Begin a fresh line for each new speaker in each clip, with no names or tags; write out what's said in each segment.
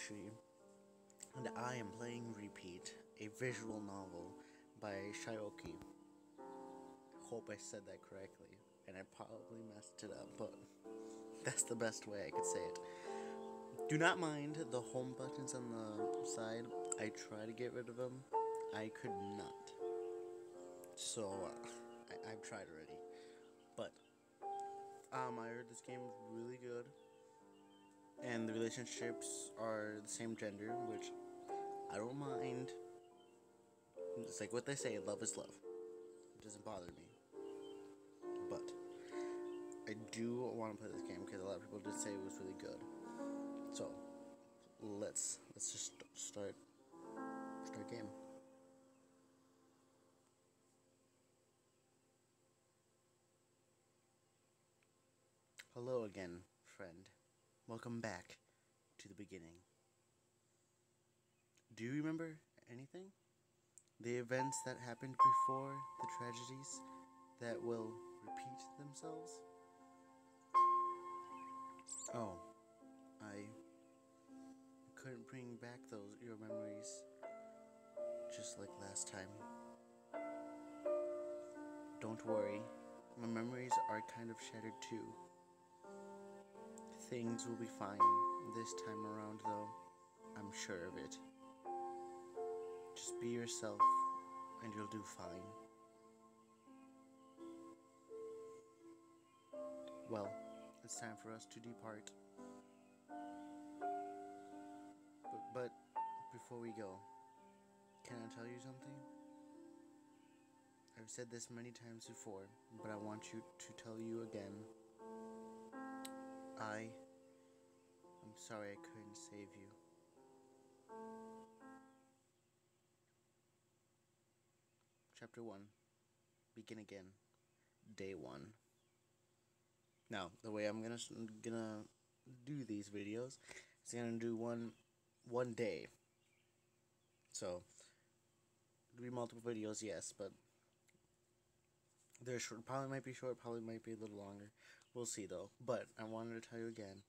Tree, and I am playing Repeat, a visual novel by Shirokoi. Hope I said that correctly, and I probably messed it up, but that's the best way I could say it. Do not mind the home buttons on the side. I try to get rid of them. I could not. So, I've tried already. But, I heard this game is really good. And the relationships are the same gender, which I don't mind. It's like what they say, love is love. It doesn't bother me. But I do want to play this game because a lot of people did say it was really good. So let's just start game. Hello again, friend. Welcome back to the beginning. Do you remember anything? The events that happened before, the tragedies that will repeat themselves? Oh, I couldn't bring back your memories just like last time. Don't worry, my memories are kind of shattered too. Things will be fine this time around though, I'm sure of it. Just be yourself and you'll do fine. Well, it's time for us to depart. But before we go, can I tell you something? I've said this many times before, but I want you to tell you again. I'm sorry I couldn't save you. Chapter 1. Begin again. Day 1. Now, the way I'm gonna do these videos is gonna do one day. So, there'll be multiple videos, yes, but they're short. Probably might be short, probably might be a little longer. We'll see though. But I wanted to tell you again.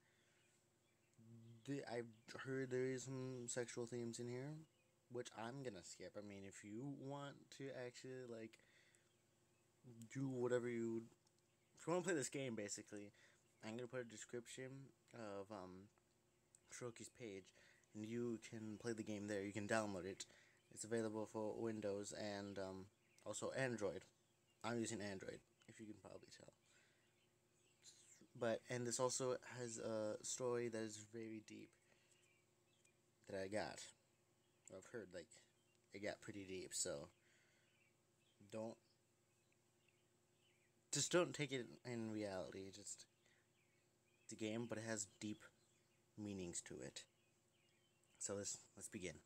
I've heard there is some sexual themes in here, which I'm gonna skip. I mean, if you want to actually like do whatever if you want to play this game, basically, I'm gonna put a description of Shirokoi's page, and you can play the game there. You can download it. It's available for Windows and also Android. I'm using Android, if you can probably tell. And this also has a story that is very deep that I've heard, like, it got pretty deep, so don't take it in reality, it's a game, but it has deep meanings to it. So let's begin.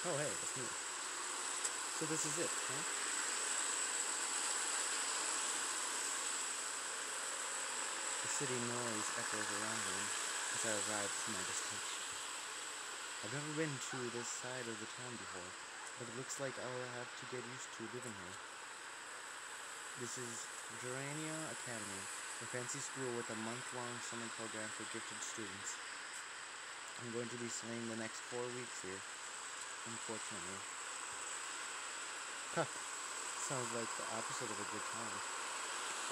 Oh, hey, that's me. So this is it, huh? The city noise echoes around me as I arrive to my destination. I've never been to this side of the town before, but it looks like I'll have to get used to living here. This is Gerania Academy, a fancy school with a month-long summer program for gifted students. I'm going to be spending the next 4 weeks here. Unfortunately. Huh. Sounds like the opposite of a good time.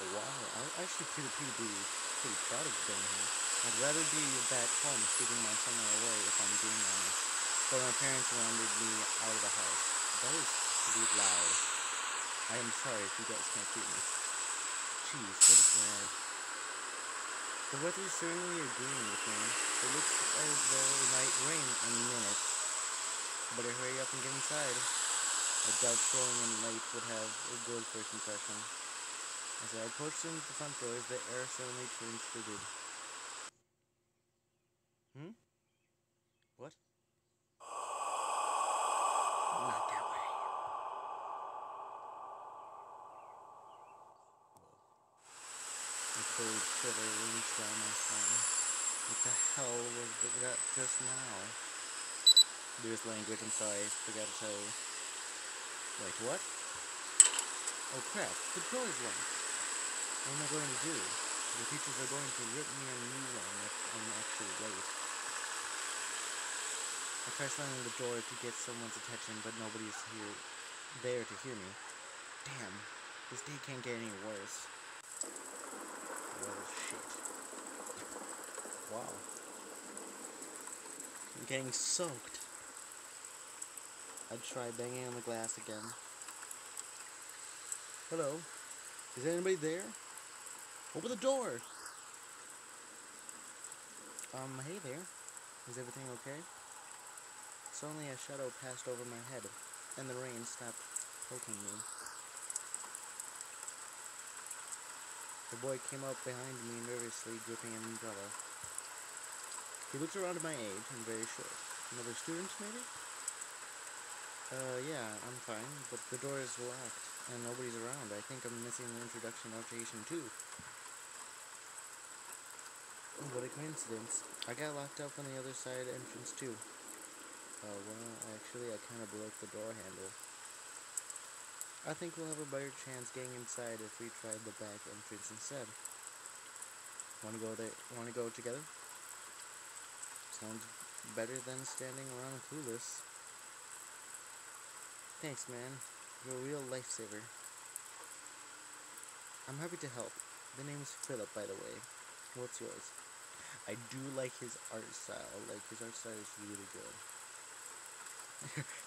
Oh, wow, I'm actually pretty proud of being here. I'd rather be back home sleeping my summer away if I'm being honest. But my parents wanted me out of the house. That is pretty loud. I am sorry if you guys can't hear me. Jeez, what a drag. The weather's certainly agreeing with me. It looks as though it might rain any minute. Better hurry up and get inside. I doubt showing in late would have a good first impression. As I approached into the front doors, the air suddenly turned frigid. What? Not that way. A cold shiver runs down my spine. What the hell was that just now? There's language, I'm sorry, forgot to tell you. Wait, what? Oh crap, the door is locked. What am I going to do? The teachers are going to rip me a new one if I'm actually late. I try slamming the door to get someone's attention, but nobody's there to hear me. Damn, this day can't get any worse. Well, shit. Wow. I'm getting soaked. I'd try banging on the glass again. Hello? Is anybody there? Open the door! Hey there. Is everything okay? Suddenly a shadow passed over my head, and the rain stopped poking me. The boy came up behind me nervously, gripping an umbrella. He looked around at my age and very short. Another student, maybe? Yeah, I'm fine, but the door is locked, and nobody's around. I think I'm missing the introduction altercation, too. What a coincidence. I got locked up on the other side entrance, too. Well, actually, I kind of broke the door handle. I think we'll have a better chance getting inside if we tried the back entrance instead. Want to go together? Sounds better than standing around clueless. Thanks, man. You're a real lifesaver. I'm happy to help. The name's Philip, by the way. What's yours? I do like his art style. Like, his art style is really good.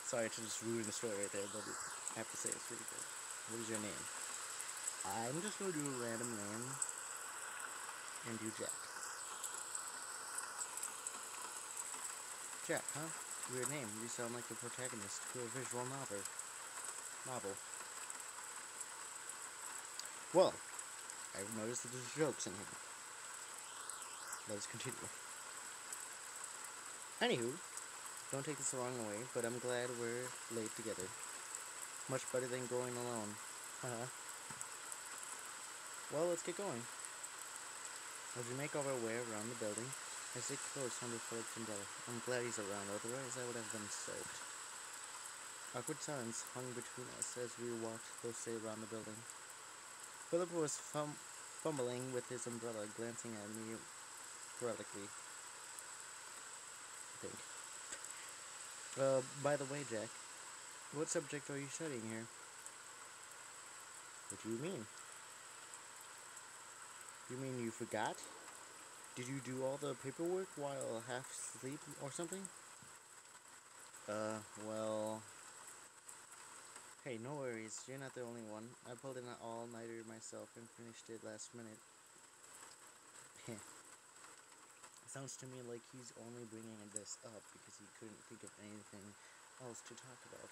Sorry to just ruin the story right there, but I have to say it's really good. What is your name? I'm just going to do a random name and do Jack. Jack, huh? Weird name. You sound like the protagonist to a visual novel. Well, I've noticed that there's jokes in here. Let us continue. Anywho, don't take this the wrong way, but I'm glad we're late together. Much better than going alone. Haha. Well, let's get going. As we make our way around the building, I stay close under Philip's umbrella. I'm glad he's around, otherwise I would have been soaked. Awkward silence hung between us as we walked closely around the building. Philip was fumbling with his umbrella, glancing at me sporadically, I think. By the way, Jack, what subject are you studying here? What do you mean? You mean you forgot? Did you do all the paperwork while half asleep or something? Well... Hey, no worries. You're not the only one. I pulled in an all-nighter myself and finished it last minute. Heh. Sounds to me like he's only bringing this up because he couldn't think of anything else to talk about.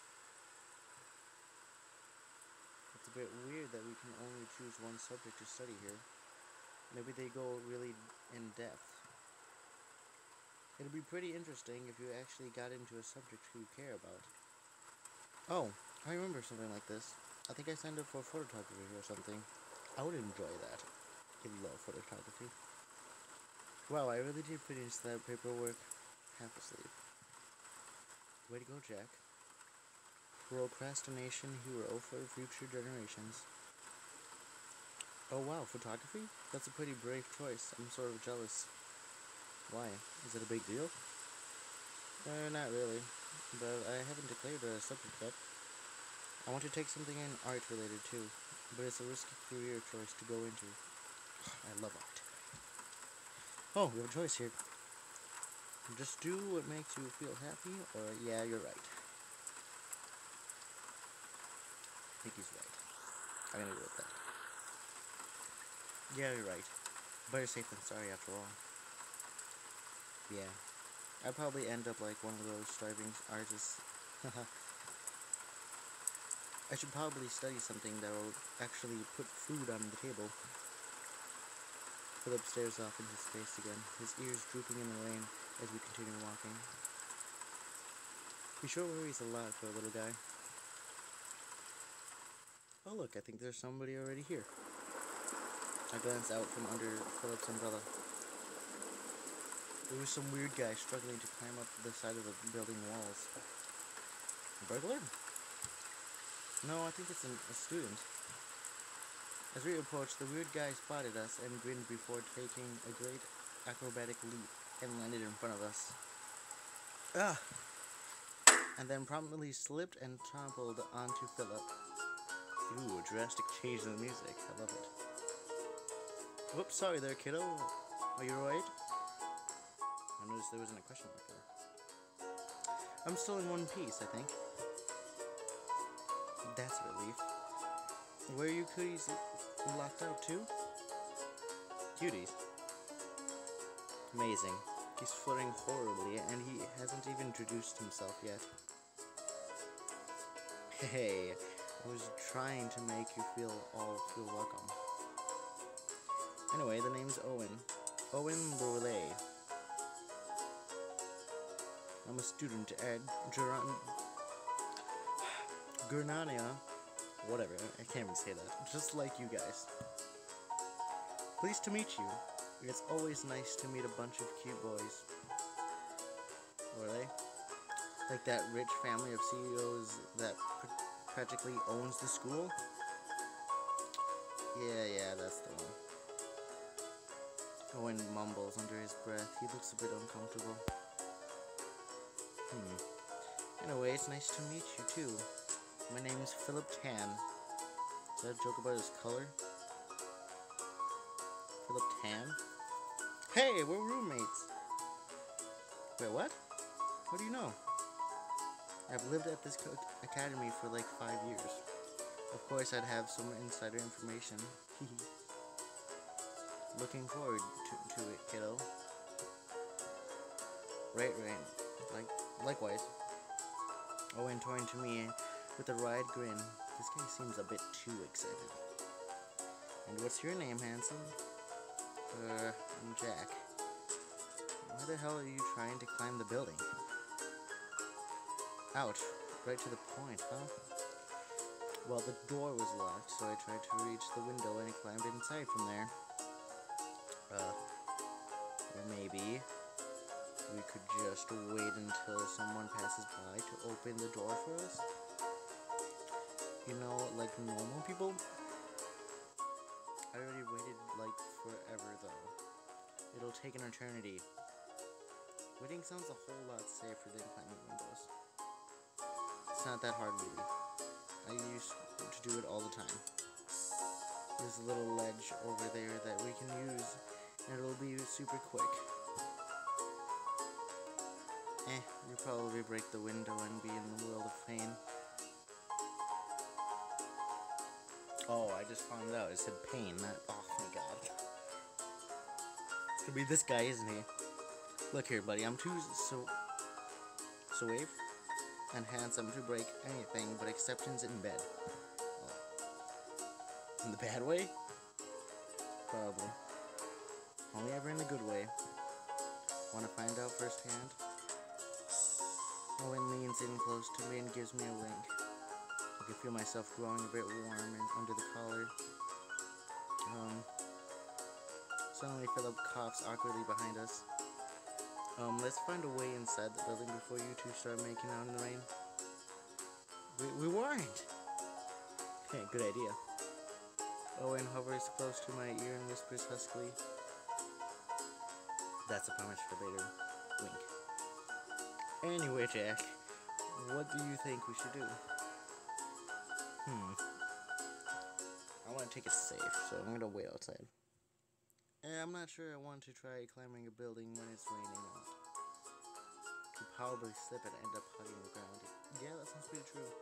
It's a bit weird that we can only choose one subject to study here. Maybe they go really in depth. It'd be pretty interesting if you actually got into a subject you care about. Oh, I remember something like this. I think I signed up for photography or something. I would enjoy that. I love photography. Wow, I really did finish that paperwork half asleep. Way to go, Jack. Procrastination hero for future generations. Oh wow, photography? That's a pretty brave choice. I'm sort of jealous. Why? Is it a big deal? Not really. But I haven't declared a subject yet. I want to take something in art related too. But it's a risky career choice to go into. I love art. Oh, we have a choice here. Just do what makes you feel happy, or yeah, you're right. I think he's right. I'm gonna go with that. Yeah, you're right. Better safe than sorry after all. Yeah. I'd probably end up like one of those starving artists. I should probably study something that will actually put food on the table. Philip stares off into space again, his ears drooping in the rain as we continue walking. He sure worries a lot for a little guy. Oh look, I think there's somebody already here. I glance out from under Philip's umbrella. There was some weird guy struggling to climb up the side of the building walls. A burglar? No, I think it's a student. As we approached, the weird guy spotted us and grinned before taking a great acrobatic leap and landed in front of us. Ah! And then promptly slipped and trampled onto Philip. Ooh, a drastic change in the music. I love it. Whoops, sorry there, kiddo. Are you alright? I noticed there wasn't a question mark there. I'm still in one piece, I think. That's a relief. Where are you cuties locked out too? Cuties. Amazing. He's flirting horribly, and he hasn't even introduced himself yet. Hey, I was trying to make you feel welcome. Anyway, the name's Owen. Owen Brule. I'm a student at Gurnania. Whatever, I can't even say that. Just like you guys. Pleased to meet you. It's always nice to meet a bunch of cute boys. What are they? Like that rich family of CEOs that practically owns the school? Yeah, that's the one. Owen mumbles under his breath. He looks a bit uncomfortable. Anyway, it's nice to meet you too. My name's Philip Tan. Is that a joke about his color? Philip Tan? Hey, we're roommates! Wait, what? How do you know? I've lived at this academy for like 5 years. Of course, I'd have some insider information. Looking forward to it, kiddo. Right. Likewise. Owen turned to me with a wide grin. This guy seems a bit too excited. And what's your name, handsome? I'm Jack. Why the hell are you trying to climb the building? Ouch. Right to the point, huh? Well, the door was locked, so I tried to reach the window and climbed inside from there. Or maybe we could just wait until someone passes by to open the door for us? You know, like normal people? I already waited like forever though. It'll take an eternity. Waiting sounds a whole lot safer than climbing windows. It's not that hard really. I used to do it all the time. There's a little ledge over there that we can use and it'll be super quick. You'll probably break the window and be in the world of pain. Oh, I just found out. It said pain, not... Oh my god. It's gonna be this guy, isn't he? Look here, buddy. I'm too suave and handsome to break anything but exceptions in bed. Oh. In the bad way? Probably. Only ever in the good way. Want to find out firsthand? Owen leans in close to me and gives me a wink. I can feel myself growing a bit warm and under the collar. Suddenly Philip coughs awkwardly behind us. Let's find a way inside the building before you two start making out in the rain. We weren't! Okay, good idea. Owen hovers close to my ear and whispers huskily. That's a promise for later. Wink. Anyway, Jack, what do you think we should do? I want to take it safe, so I'm gonna wait outside. I'm not sure I want to try climbing a building when it's raining out. Could probably slip and end up hugging the ground. Yeah, that sounds pretty true.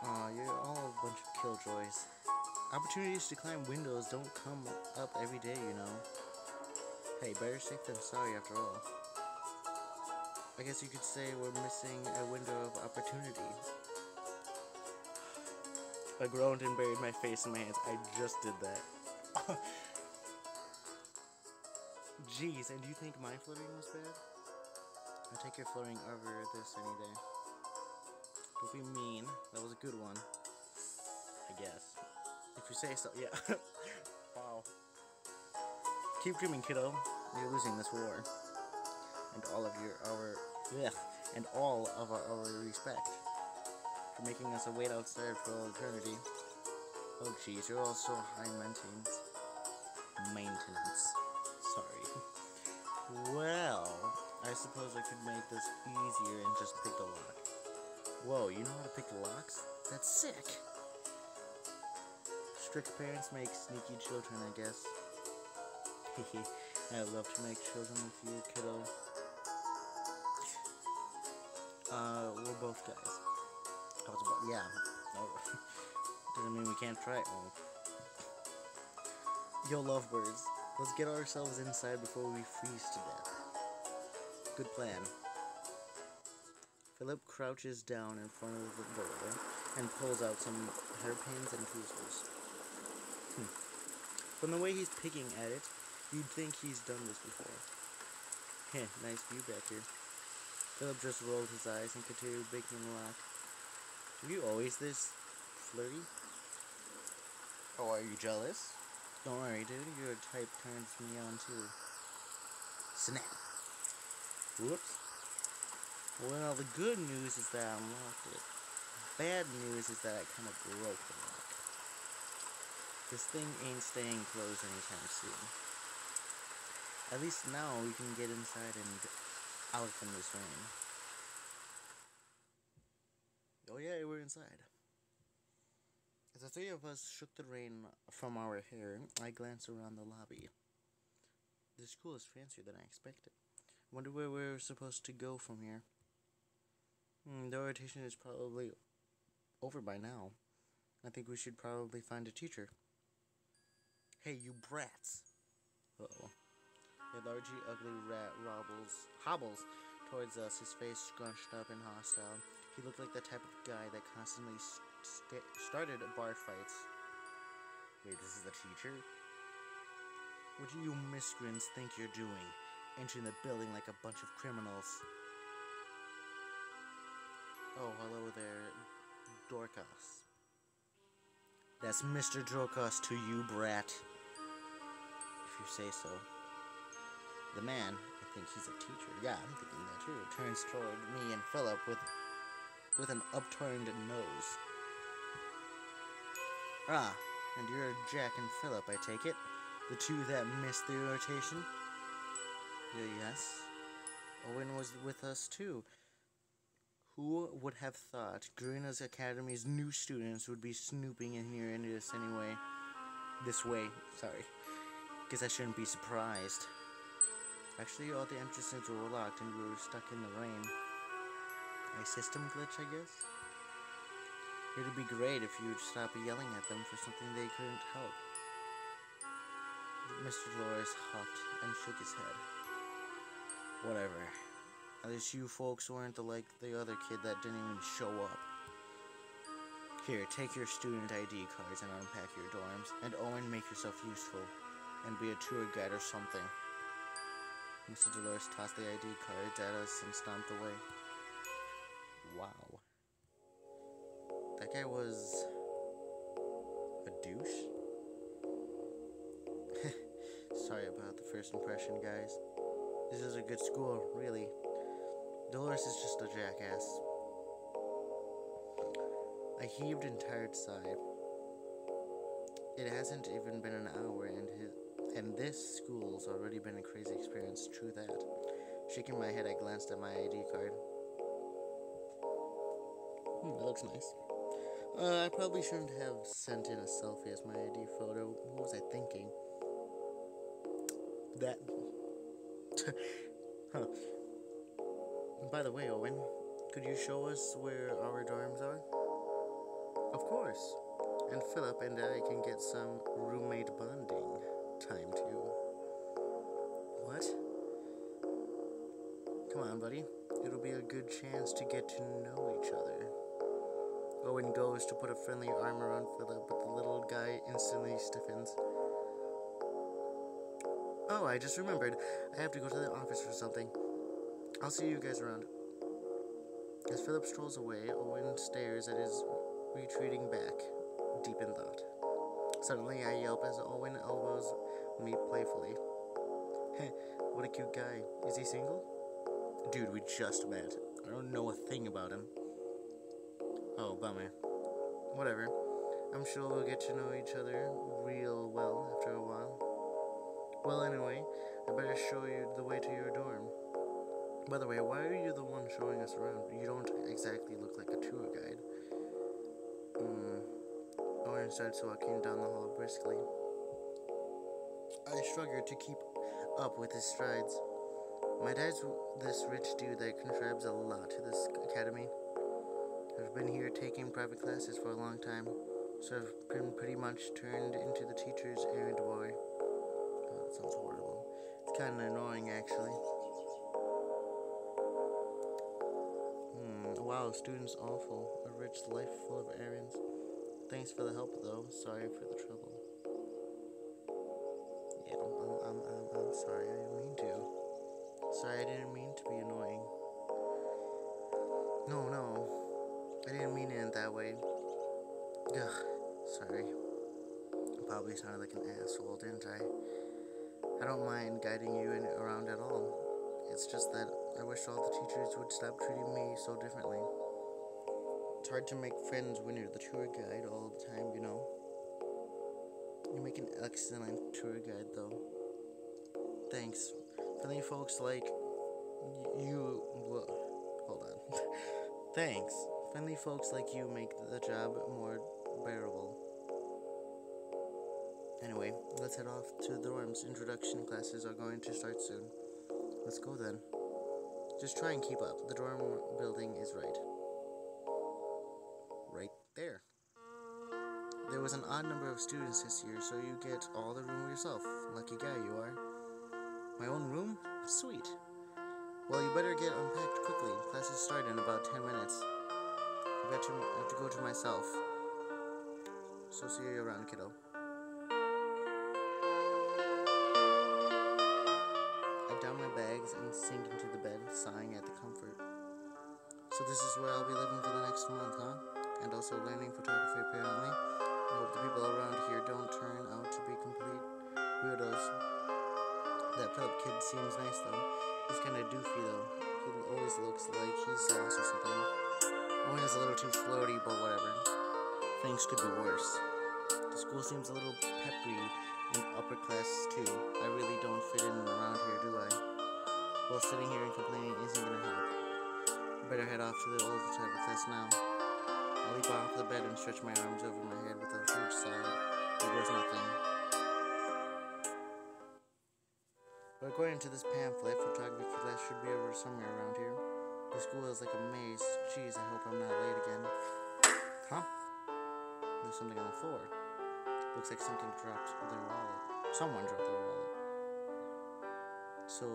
Aw, you're all a bunch of killjoys. Opportunities to climb windows don't come up every day, you know. Hey, better safe than sorry after all. I guess you could say we're missing a window of opportunity. I groaned and buried my face in my hands. I just did that. Jeez, and do you think my flirting was bad? I'll take your flirting over this any day. Don't be mean. That was a good one. I guess. If you say so, yeah. Wow. Keep dreaming, kiddo. You're losing this war. And all of our respect. making us wait outside for all eternity. Oh jeez, you're all so high maintenance. Sorry. Well, I suppose I could make this easier and just pick the lock. Whoa, you know how to pick locks? That's sick! Strict parents make sneaky children, I guess. Hehe, I'd love to make children with you, kiddo. We're both guys. I was about, yeah. No, doesn't mean we can't try. Oh. Yo, lovebirds, let's get ourselves inside before we freeze to death. Good plan. Philip crouches down in front of the door and pulls out some hairpins and tweezers. From the way he's picking at it, you'd think he's done this before. Heh, nice view back here. Philip just rolled his eyes and continued baking the lock. Are you always this flirty? Oh, are you jealous? Don't worry, dude. Your type turns me on too. Snap. Whoops. Well, the good news is that I unlocked it. Bad news is that I kind of broke the lock. This thing ain't staying closed anytime soon. At least now we can get inside and out from this rain. Oh yeah, we're inside. As the three of us shook the rain from our hair, I glanced around the lobby. The school is fancier than I expected. Wonder where we're supposed to go from here. The orientation is probably over by now. I think we should probably find a teacher. Hey, you brats! Uh-oh. A largy, ugly rat hobbles towards us, his face scrunched up and hostile. He looked like the type of guy that constantly started bar fights. Wait, this is the teacher? What do you miscreants think you're doing? Entering the building like a bunch of criminals. Oh, hello there, Dorcas. That's Mr. Dorcas to you, brat. If you say so. The man, I think he's a teacher. Yeah, I'm thinking that too. Turns toward me and Philip with an upturned nose. Ah, and you're Jack and Philip, I take it? The two that missed the rotation? Yes. Owen was with us too. Who would have thought Garina's Academy's new students would be snooping in here into this anyway? This way, sorry. Guess I shouldn't be surprised. Actually, all the entrances were locked and we were stuck in the rain. A system glitch, I guess? It'd be great if you'd stop yelling at them for something they couldn't help. Mr. Dolores huffed and shook his head. Whatever. At least you folks weren't like the other kid that didn't even show up. Here, take your student ID cards and unpack your dorms. And Owen, make yourself useful. And be a tour guide or something. Mr. Dolores tossed the ID cards at us and stomped away. Wow. That guy was a douche? Sorry about the first impression, guys. This is a good school, really. Dolores is just a jackass. I heaved a tired sigh. It hasn't even been an hour, and this school's already been a crazy experience, true that. Shaking my head, I glanced at my ID card. It looks nice. I probably shouldn't have sent in a selfie as my ID photo. What was I thinking? That... huh. By the way, Owen, could you show us where our dorms are? Of course. And Philip and I can get some roommate bonding time too. What? Come on, buddy. It'll be a good chance to get to know each other. Owen goes to put a friendly arm around Philip, but the little guy instantly stiffens. Oh, I just remembered. I have to go to the office for something. I'll see you guys around. As Philip strolls away, Owen stares at his retreating back, deep in thought. Suddenly, I yelp as Owen elbows me playfully. Heh, what a cute guy. Is he single? Dude, we just met. I don't know a thing about him. Oh, Oh, bummer. Whatever. I'm sure we'll get to know each other real well after a while. Well, anyway, I better show you the way to your dorm. By the way, why are you the one showing us around? You don't exactly look like a tour guide. Owen starts walking down the hall briskly. I struggle to keep up with his strides. My dad's this rich dude that contributes a lot to this academy. I've been here taking private classes for a long time, so I've been pretty much turned into the teacher's errand boy. Oh, that sounds horrible. It's kind of annoying, actually. Wow, student's awful. A rich life full of errands. Thanks for the help, though. Sorry for the trouble. Yeah, I'm sorry. I didn't mean to. Sorry, I didn't mean to be annoying. No. I didn't mean it in that way. Ugh, sorry. I probably sounded like an asshole, didn't I? I don't mind guiding you around at all. It's just that I wish all the teachers would stop treating me so differently. It's hard to make friends when you're the tour guide all the time, you know. You make an excellent tour guide, though. Thanks. Friendly folks like you... hold on. Thanks. Friendly folks like you make the job more bearable. Anyway, let's head off to the dorms. Introduction classes are going to start soon. Let's go then. Just try and keep up. The dorm building is right there. There was an odd number of students this year, so you get all the room yourself. Lucky guy you are. My own room? Sweet. Well, you better get unpacked quickly. Classes start in about 10 minutes. I have to go to myself. So see you around, kiddo. I down my bags and sink into the bed, sighing at the comfort. So this is where I'll be living for the next month, huh? And also learning photography, apparently. I hope the people around here don't turn out to be complete weirdos. That Philip kid seems nice, though. He's kind of doofy, though. He always looks like he's lost or something. Owen is a little too floaty, but whatever. Things could be worse. The school seems a little peppery and upper class, too. I really don't fit in around here, do I? Well, sitting here and complaining isn't gonna help. Better head off to the old photography class now. I leap off the bed and stretch my arms over my head with a huge sigh. It was nothing. But according to this pamphlet, photography class should be over somewhere around here. The school is like a maze. Jeez, I hope I'm not late again. Huh? There's something on the floor. Looks like something dropped their wallet. Someone dropped their wallet. So,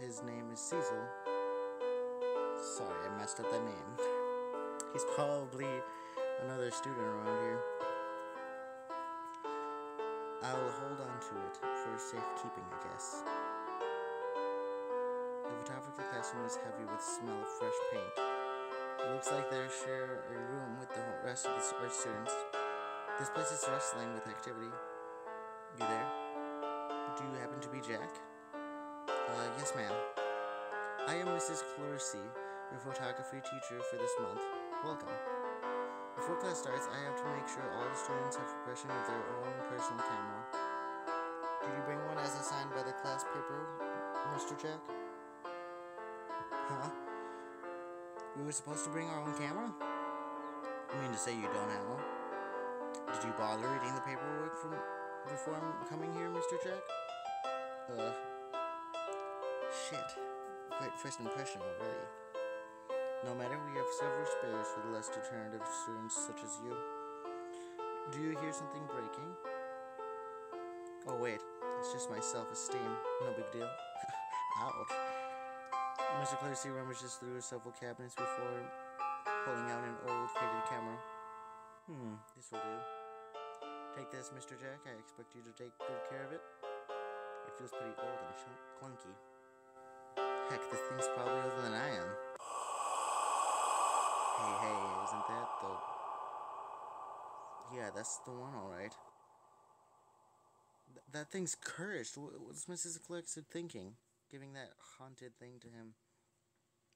his name is Cecil. Sorry, I messed up that name. He's probably another student around here. I'll hold on to it for safekeeping, I guess. The photography classroom is heavy with the smell of fresh paint. It looks like they share a room with the rest of the art students. This place is rustling with activity. You there? Do you happen to be Jack? Yes, ma'am. I am Mrs. Clorcy, your photography teacher for this month. Welcome. Before class starts, I have to make sure all the students have possession of their own personal camera. Did you bring one as assigned by the class paper, Mr. Jack? Huh? We were supposed to bring our own camera? You mean to say you don't have one? Did you bother reading the paperwork before coming here, Mr. Jack? Shit. Quite first impression already. No matter, we have several spares for the less determinative students such as you. Do you hear something breaking? Oh wait, it's just my self-esteem. No big deal. Ouch. Mr. Clancy rummages through several cabinets before pulling out an old faded camera. This will do. Take this, Mr. Jack. I expect you to take good care of it. It feels pretty old and clunky. Heck, this thing's probably older than I am. Hey, isn't that the... Yeah, that's the one, alright. That thing's cursed. What's Mrs. Clarkson thinking? Giving that haunted thing to him?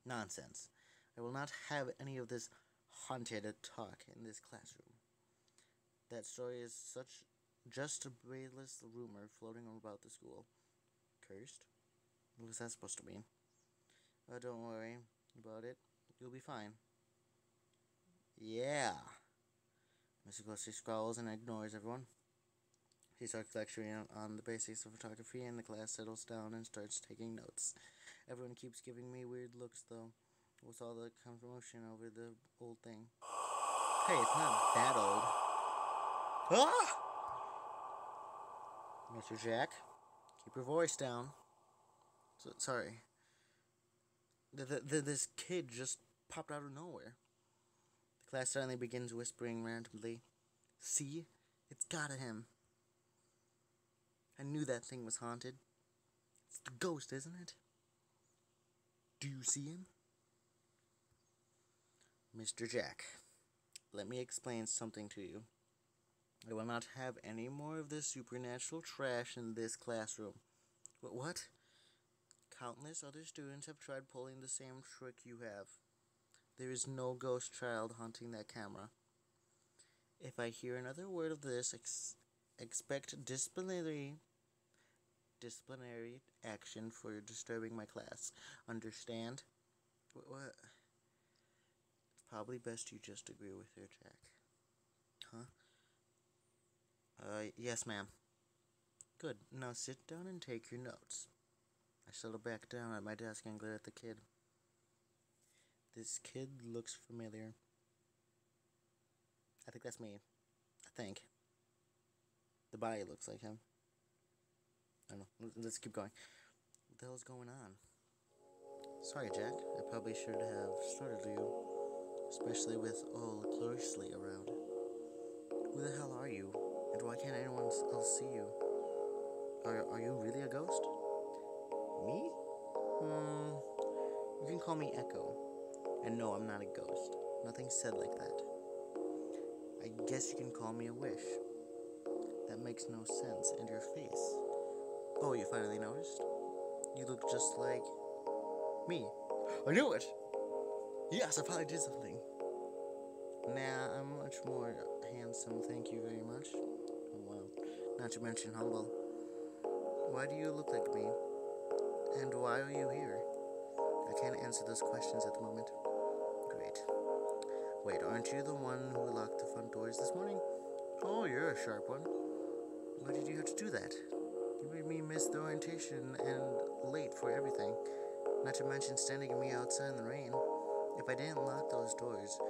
Nonsense. I will not have any of this haunted talk in this classroom. That story is just a baseless rumor floating about the school. Cursed? What was that supposed to mean? Don't worry about it. You'll be fine. Yeah. Mr. Glusty scowls and ignores everyone. He starts lecturing on the basics of photography, and the class settles down and starts taking notes. Everyone keeps giving me weird looks, though, with all the commotion over the old thing. Hey, it's not that old. Ah! Mr. Jack, keep your voice down. Sorry. This kid just popped out of nowhere. The class suddenly begins whispering randomly. See? It's got him. I knew that thing was haunted. It's the ghost, isn't it? Do you see him? Mr. Jack, let me explain something to you. I will not have any more of this supernatural trash in this classroom. What? Countless other students have tried pulling the same trick you have. There is no ghost child haunting that camera. If I hear another word of this, expect disciplinary action for disturbing my class. Understand? What? It's probably best you just agree with her, Jack. Huh? Yes, ma'am. Good. Now sit down and take your notes. I settle back down at my desk and glare at the kid. This kid looks familiar. I think that's me. I think. The body looks like him. I don't know. Let's keep going. What the hell's going on? Sorry, Jack. I probably should have startled you. Especially with all closely around. Who the hell are you? And why can't anyone else see you? Are you really a ghost? Me? You can call me Echo. And no, I'm not a ghost. Nothing said like that. I guess you can call me a wish. That makes no sense. And your face. Oh, you finally noticed? You look just like me. I knew it! Yes, I finally did something. Nah, I'm much more handsome, thank you very much. Oh, wow. Not to mention humble. Why do you look like me? And why are you here? I can't answer those questions at the moment. Great. Wait, aren't you the one who locked the front doors this morning? Oh, you're a sharp one. Why did you have to do that? You made me miss the orientation and late for everything. Not to mention standing me outside in the rain. If I didn't lock those doors,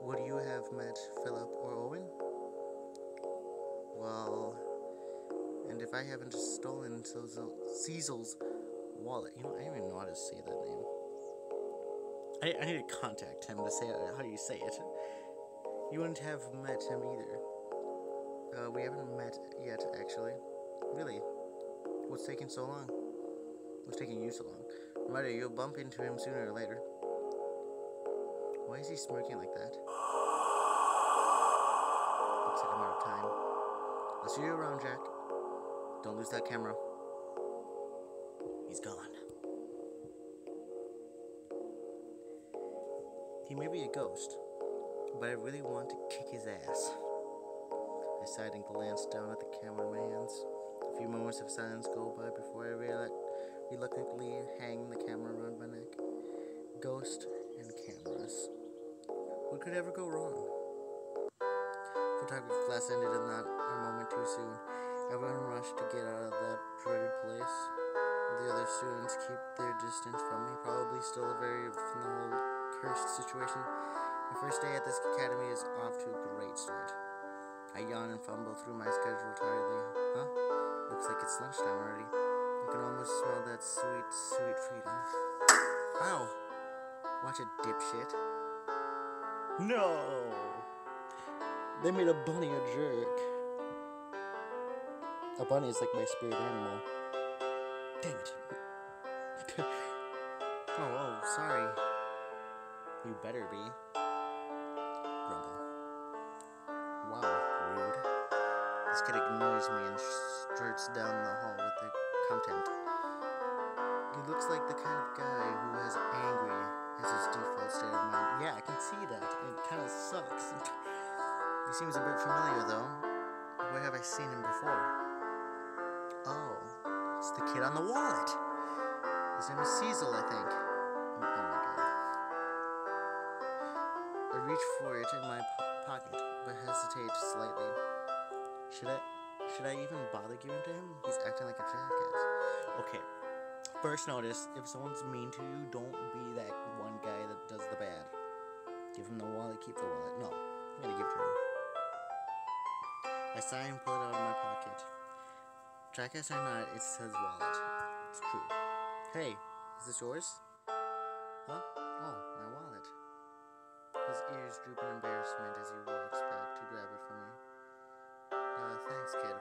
would you have met Philip or Owen? Well, and if I haven't stolen Cecil's wallet, I don't even know how to say that name. I need to contact him to say how do you say it. You wouldn't have met him either. We haven't met yet, actually. Really? What's taking so long? What's taking you so long? No matter, you'll bump into him sooner or later. Why is he smirking like that? Looks like I'm out of time. I'll see you around, Jack. Don't lose that camera. He's gone. He may be a ghost, but I really want to kick his ass. I sighed and glanced down at the camera in my hands. A few moments of silence go by before I reluctantly hang the camera around my neck. Ghost and cameras. What could ever go wrong? Photography class ended in not a moment too soon. Everyone rushed to get out of that dreaded place. The other students keep their distance from me, probably still very from the whole cursed situation. My first day at this academy is off to a great start. I yawn and fumble through my schedule tiredly. Huh? Looks like it's lunchtime already. I can almost smell that sweet, sweet freedom. Ow! Watch a dipshit. No! They made a bunny a jerk. A bunny is like my spirit animal. Dang it. Oh, sorry. You better be. Grumble. Wow, rude. This kid ignores me and starts down the hall with contempt. He looks like the kind of guy who has angry as his default state of mind. Yeah, I can see that. It kind of sucks. He seems a bit familiar, though. Where have I seen him before? Oh, it's the kid on the wallet. His name is Cecil, I think. Oh my god. I reach for it in my pocket, but hesitate slightly. Should I even bother giving to him? He's acting like a jackass. Okay. First notice, if someone's mean to you, don't be that one guy that does the bad. Give him the wallet, keep the wallet. No, I'm gonna give it to him. I sigh and pull it out of my pocket. Jackass or not, it says wallet. It's true. Hey, is this yours? Huh? Oh, my wallet. His ears droop in embarrassment as he walks back to grab it from me. Thanks, kid.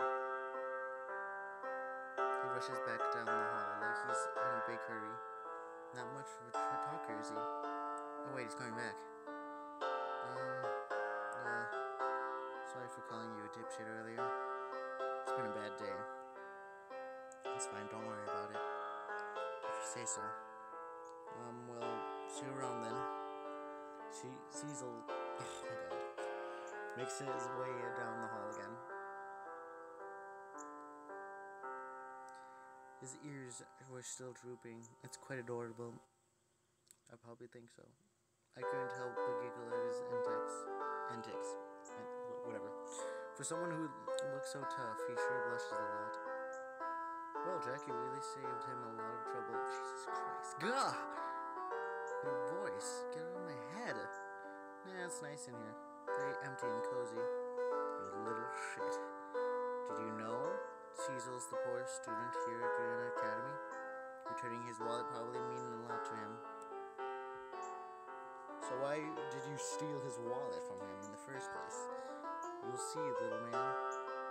He rushes back down the hall like he's in a big hurry. Not much of a talker, is he? Oh wait, he's coming back. Sorry for calling you a dipshit earlier. It's been a bad day. It's fine, don't worry about it. If you say so. Well, see you around then. Cecil, oh my god, makes his way down the hall again. His ears were still drooping. It's quite adorable. I probably think so. I couldn't help but giggle at his antics, whatever. For someone who looks so tough, he sure blushes a lot. Well, Jack, you really saved him a lot of trouble. Jesus Christ. Gah! Your voice. Get out of my head. Yeah, it's nice in here. Very empty and cozy. You little shit. Did you know Cecil's the poorest student here at Granite Academy? Returning his wallet probably means a lot to him. So why did you steal his wallet from him in the first place? You'll see, little man.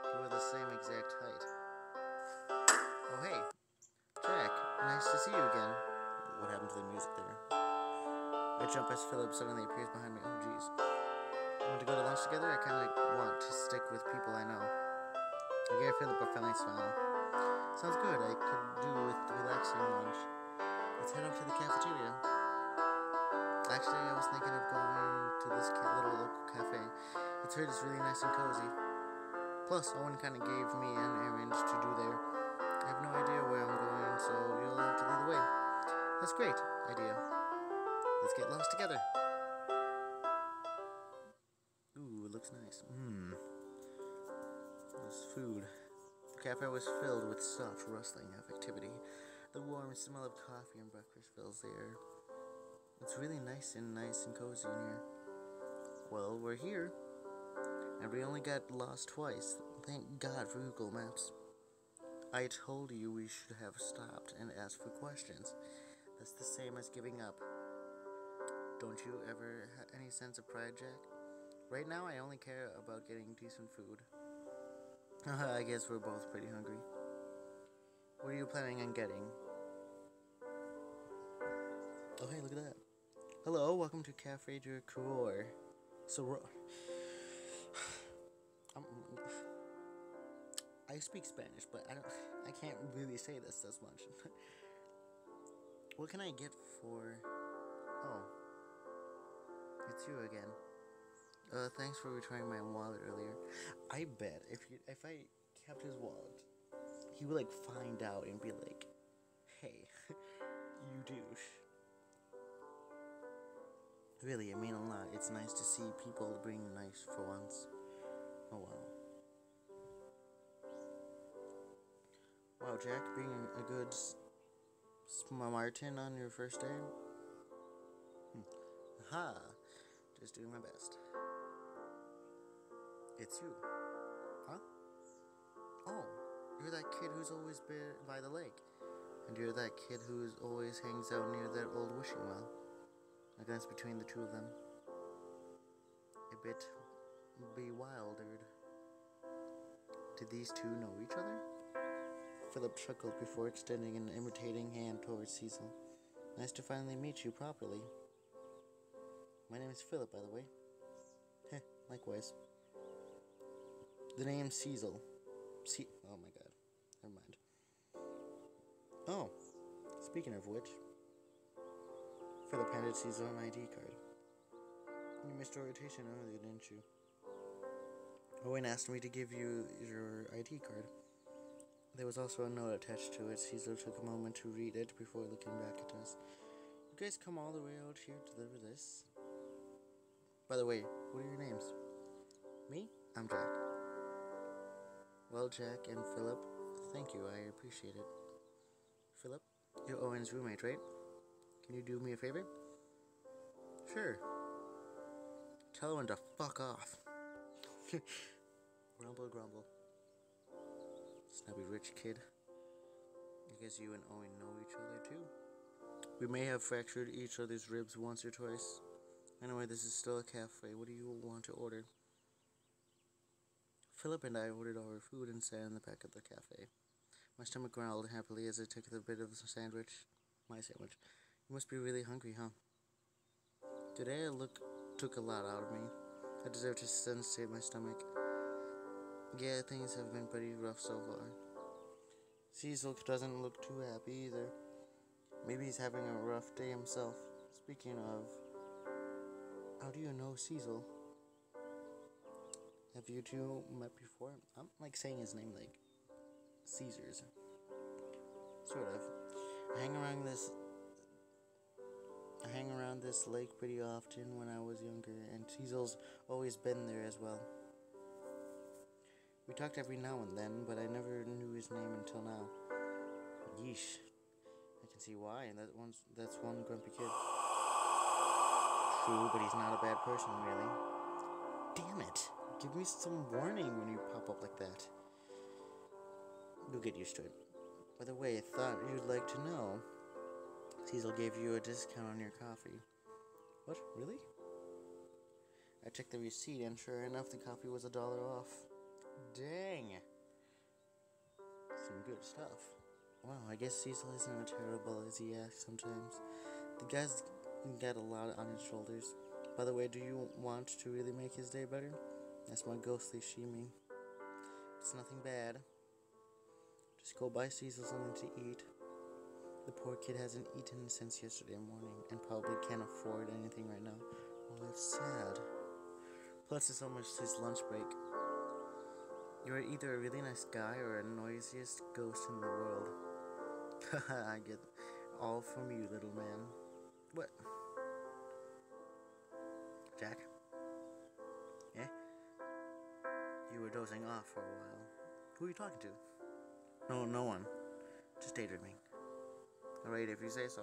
You are the same exact height. Oh, hey. Jack, nice to see you again. What happened to the music there? I jump as Philip suddenly appears behind me. Oh, jeez. Want to go to lunch together? I kind of want to stick with people I know. I gave Philip a friendly smile. Sounds good. I could do with relaxing lunch. Let's head up to the cafeteria. Actually, I was thinking of going to this little local cafe. It's heard it's really nice and cozy. Plus, Owen kind of gave me an errand to do there. I have no idea where I'm going, so you'll have to lead the way. That's great idea. Let's get lost together. Ooh, it looks nice. There's food. The cafe was filled with soft rustling of activity. The warm smell of coffee and breakfast fills the air. It's really nice and cozy in here. Well, we're here. And we only got lost twice. Thank God for Google Maps. I told you we should have stopped and asked for questions. That's the same as giving up. Don't you ever have any sense of pride, Jack? Right now, I only care about getting decent food. I guess we're both pretty hungry. What are you planning on getting? Oh, hey, look at that. Hello, welcome to Cafe de Coureur. I speak Spanish, but I can't really say this as much. What can I get for... Oh. It's you again. Thanks for returning my wallet earlier. I bet if I kept his wallet, he would, find out and be like, hey, you douche. Really, I mean a lot. It's nice to see people being nice for once. Oh, wow. Wow, Jack, being a good Martin on your first day? Aha! Just doing my best. It's you. Huh? Oh, you're that kid who's always been by the lake. And you're that kid who always hangs out near that old wishing well. I glance between the two of them. A bit bewildered. Did these two know each other? Philip chuckled before extending an imitating hand towards Cecil. Nice to finally meet you properly. My name is Philip, by the way. Heh, likewise. The name's Cecil. Oh my god. Never mind. Oh, speaking of which, Philip handed Caesar an ID card. You missed orientation earlier, didn't you? Owen asked me to give you your ID card. There was also a note attached to it. Caesar took a moment to read it before looking back at us. You guys come all the way out here to deliver this? By the way, what are your names? Me? I'm Jack. Well, Jack and Philip, thank you. I appreciate it. Philip, you're Owen's roommate, right? Can you do me a favor? Sure. Tell Owen to fuck off. Grumble, grumble. Snubby rich kid. I guess you and Owen know each other too. We may have fractured each other's ribs once or twice. Anyway, this is still a cafe. What do you want to order? Philip and I ordered our food and sat in the back of the cafe. My stomach growled happily as I took a bit of the sandwich. My sandwich. You must be really hungry, huh? Today took a lot out of me. I deserve to sensate my stomach. Yeah, things have been pretty rough so far. Cecil doesn't look too happy either. Maybe he's having a rough day himself. Speaking of, how do you know Cecil? Have you two met before? I'm like saying his name like Caesar's. Sort of. I hang around this lake pretty often when I was younger, and Cecil's always been there as well. We talked every now and then, but I never knew his name until now. Yeesh. I can see why. That's one grumpy kid. True, but he's not a bad person, really. Damn it. Give me some warning when you pop up like that. You'll get used to it. By the way, I thought you'd like to know. Cecil gave you a discount on your coffee. What? Really? I checked the receipt, and sure enough, the coffee was $1 off. Dang. Some good stuff. Wow, I guess Cecil isn't as terrible as he acts sometimes. The guy's got a lot on his shoulders. By the way, do you want to really make his day better? That's my ghostly sheeming. It's nothing bad. Just go buy Cecil something to eat. The poor kid hasn't eaten since yesterday morning and probably can't afford anything right now. Oh, that's sad. Plus, it's almost his lunch break. You're either a really nice guy or a noisiest ghost in the world. Haha, I get all from you, little man. What? Jack? Yeah? You were dozing off for a while. Who are you talking to? No one. Just daydreaming. Alright, if you say so.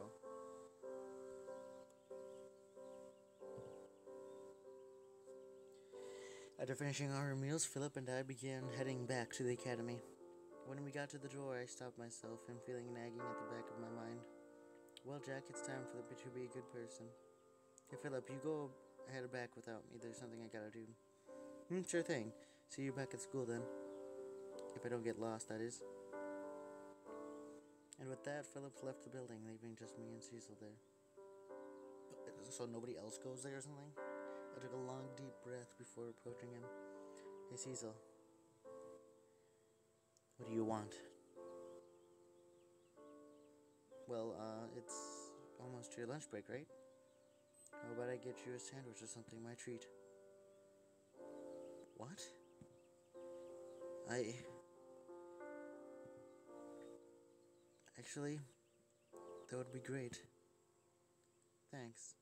After finishing our meals, Philip and I began heading back to the academy. When we got to the door, I stopped myself and feeling nagging at the back of my mind. Well, Jack, it's time for to be a good person. Hey, Philip, you go head back without me. There's something I gotta do. Sure thing. See you back at school then. If I don't get lost, that is. And with that, Philip left the building, leaving just me and Cecil there. So nobody else goes there or something? I took a long, deep breath before approaching him. Hey, Cecil. What do you want? Well, it's almost your lunch break, right? How about I get you a sandwich or something, my treat? What? Actually, that would be great. Thanks.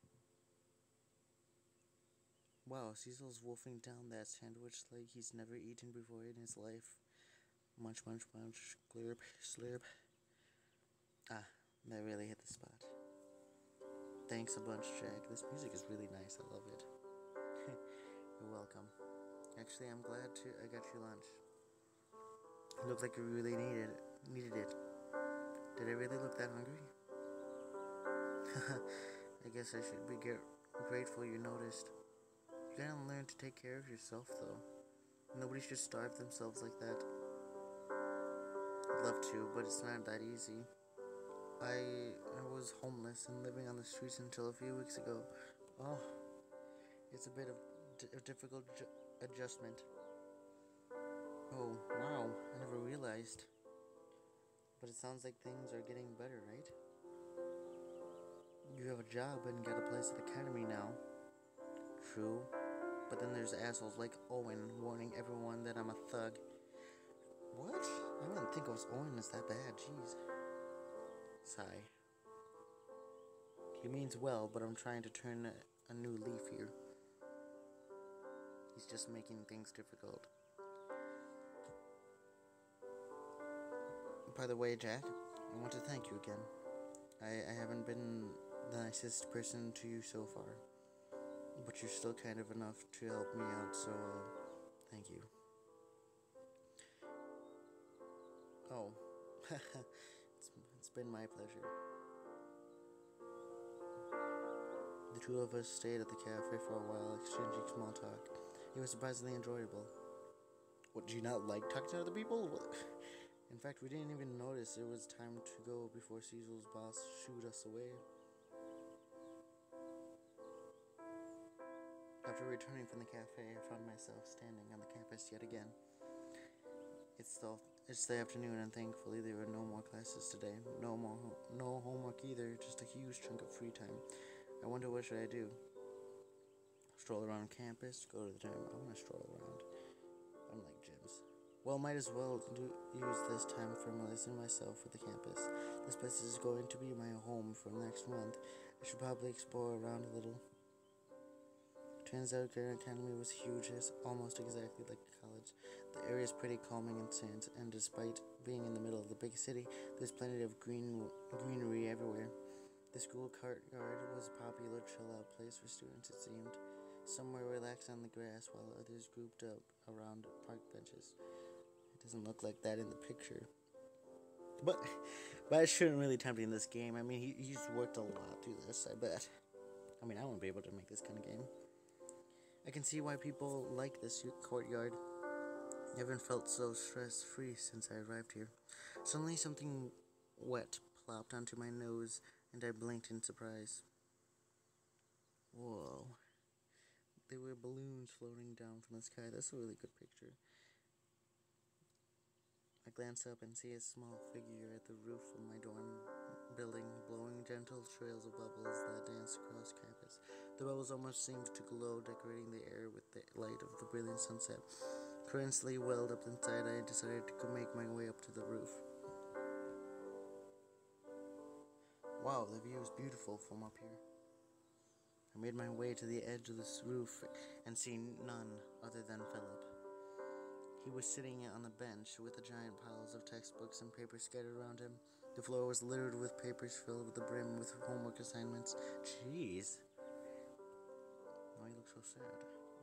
Wow, Cecil's wolfing down that sandwich like he's never eaten before in his life. Munch, munch, munch, slurp, slurp. Ah, that really hit the spot. Thanks a bunch, Jack. This music is really nice. I love it. You're welcome. Actually, I'm glad I got you lunch. It looked like you really needed it. Did I really look that hungry? I guess I should be grateful you noticed. You gotta learn to take care of yourself, though. Nobody should starve themselves like that. I'd love to, but it's not that easy. I was homeless and living on the streets until a few weeks ago. Oh, it's a bit of a difficult adjustment. Oh, wow, I never realized. But it sounds like things are getting better, right? You have a job and got a place at the academy now. True. But then there's assholes like Owen warning everyone that I'm a thug. What? I wouldn't think Owen is that bad, jeez. Sigh. He means well, but I'm trying to turn a new leaf here. He's just making things difficult. By the way, Jack, I want to thank you again. I haven't been the nicest person to you so far, but you're still kind of enough to help me out, so, thank you. Oh, it's been my pleasure. The two of us stayed at the cafe for a while, exchanging small talk. It was surprisingly enjoyable. What, do you not like talking to other people? In fact, we didn't even notice it was time to go before Cecil's boss shooed us away. After returning from the cafe, I found myself standing on the campus yet again. It's the afternoon, and thankfully there were no more classes today. No homework either, just a huge chunk of free time. I wonder what should I do? Stroll around campus, go to the gym. I want to stroll around. I don't like gyms. Well, might as well use this time for familiarizing myself with the campus. This place is going to be my home for next month. I should probably explore around a little. Turns out Grand Academy was huge. It's almost exactly like college. The area is pretty calming and serene, and despite being in the middle of the big city, there's plenty of greenery everywhere. The school courtyard was a popular chill-out place for students, it seemed. Some were relaxed on the grass, while others grouped up around park benches. It doesn't look like that in the picture. But it shouldn't really tempt in this game. I mean, he's worked a lot through this, I bet. I mean, I won't be able to make this kind of game. I can see why people like this courtyard. I haven't felt so stress-free since I arrived here. Suddenly something wet plopped onto my nose, and I blinked in surprise. Whoa. There were balloons floating down from the sky. That's a really good picture. I glance up and see a small figure at the roof of my dorm building, blowing gentle trails of bubbles that dance across campus. The bubbles almost seemed to glow, decorating the air with the light of the brilliant sunset. Currently welled up inside, I decided to make my way up to the roof. Wow, the view is beautiful from up here. I made my way to the edge of this roof and seen none other than Philip. He was sitting on the bench with the giant piles of textbooks and papers scattered around him. The floor was littered with papers filled to the brim with homework assignments. Jeez. Oh, he looks so sad.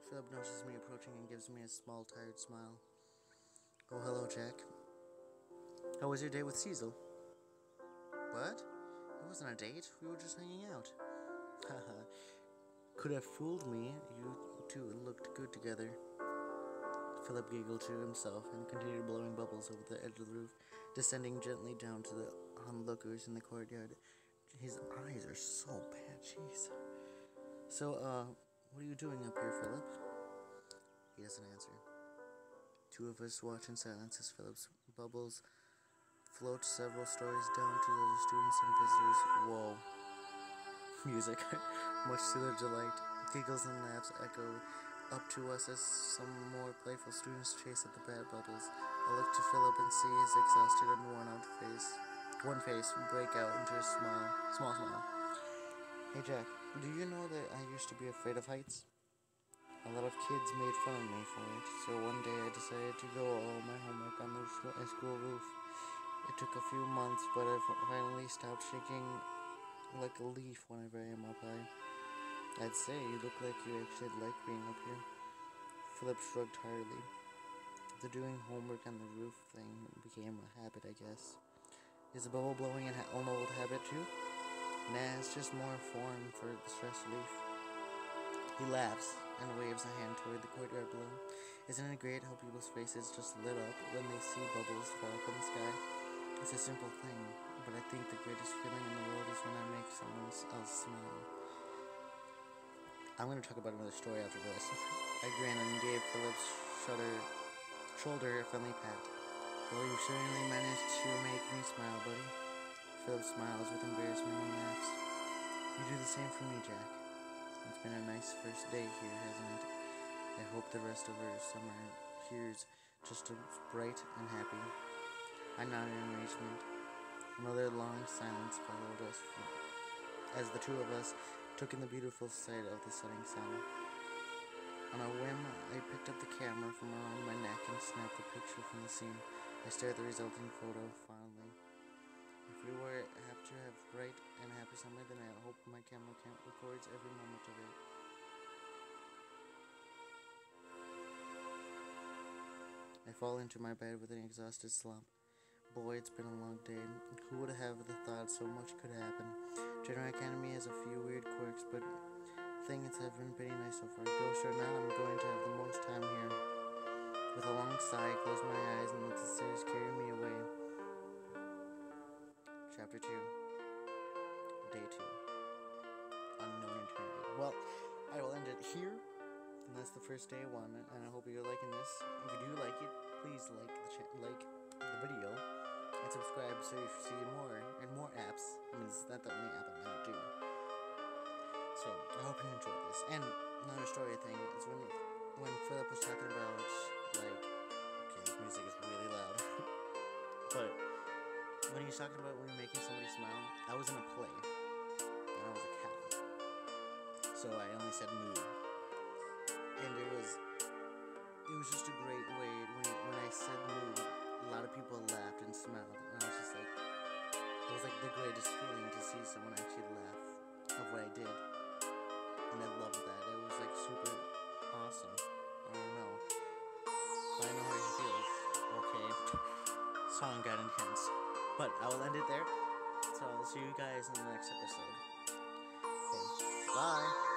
Philip notices me approaching and gives me a small, tired smile. Oh, hello, Jack. How was your date with Cecil? What? It wasn't a date. We were just hanging out. Haha. Could have fooled me. You two looked good together. Philip giggled to himself and continued blowing bubbles over the edge of the roof, descending gently down to the onlookers in the courtyard. His eyes are so bad, jeez. So, what are you doing up here, Philip? He doesn't answer. Two of us watch in silence as Philip's bubbles float several stories down to the other students and visitors. Whoa. Music. Much to their delight, giggles and laughs echo up to us as some more playful students chase at the bad bubbles. I look to Philip and see his exhausted and worn-out face break out into a small smile. Hey Jack, do you know that I used to be afraid of heights? A lot of kids made fun of me for it, so one day I decided to do all my homework on the school roof. It took a few months, but I finally stopped shaking like a leaf whenever I am up high. I'd say you look like you actually like being up here. Philip shrugged heartily. The doing homework on the roof thing became a habit, I guess. Is the bubble blowing an old habit too? Nah, it's just more form for the stress relief. He laughs and waves a hand toward the courtyard below. Isn't it great how people's faces just lit up when they see bubbles fall from the sky? It's a simple thing, but I think the greatest feeling in the world is when I make someone else smile. I'm going to talk about another story after this. I grinned and gave Philip's shoulder a friendly pat. Well, you certainly managed to make me smile, buddy. Philip smiles with embarrassment and laughs. You do the same for me, Jack. It's been a nice first day here, hasn't it? I hope the rest of our summer here's just as bright and happy. I nodded in arrangement. Another long silence followed us as the two of us took in the beautiful sight of the setting sun. On a whim, I picked up the camera from around my neck and snapped a picture from the scene. I stared at the resulting photo fondly. If we were have to have bright and happy summer, then I hope my camera records every moment of it. I fall into my bed with an exhausted slump. Boy, it's been a long day. Who would have the thought so much could happen? General Academy has a few weird quirks, but things have been pretty nice so far. Ghost or not, I'm going to have the most time here. With a long sigh, I close my eyes and let the stairs carry me away. Chapter 2. Day 2. Unknown Eternity. Well, I will end it here. And that's the first day 1, and I hope you're liking this. If you do like it, please like the video and subscribe so you see more and more apps. I mean, it's not the only app I'm gonna do. So I hope you enjoyed this. And another story thing is when Philip was talking about okay, this music is really loud, but when he was talking about when you're making somebody smile, I was in a play and I was a cow, so I only said moo. And it was just a great way when I said moo, a lot of people laughed and smiled, and I was just like, it was like the greatest feeling to see someone actually laugh of what I did, and I loved that. It was like super awesome. I don't know. I know how he feels. Okay, song got intense, but I will end it there. So I'll see you guys in the next episode. Okay, bye.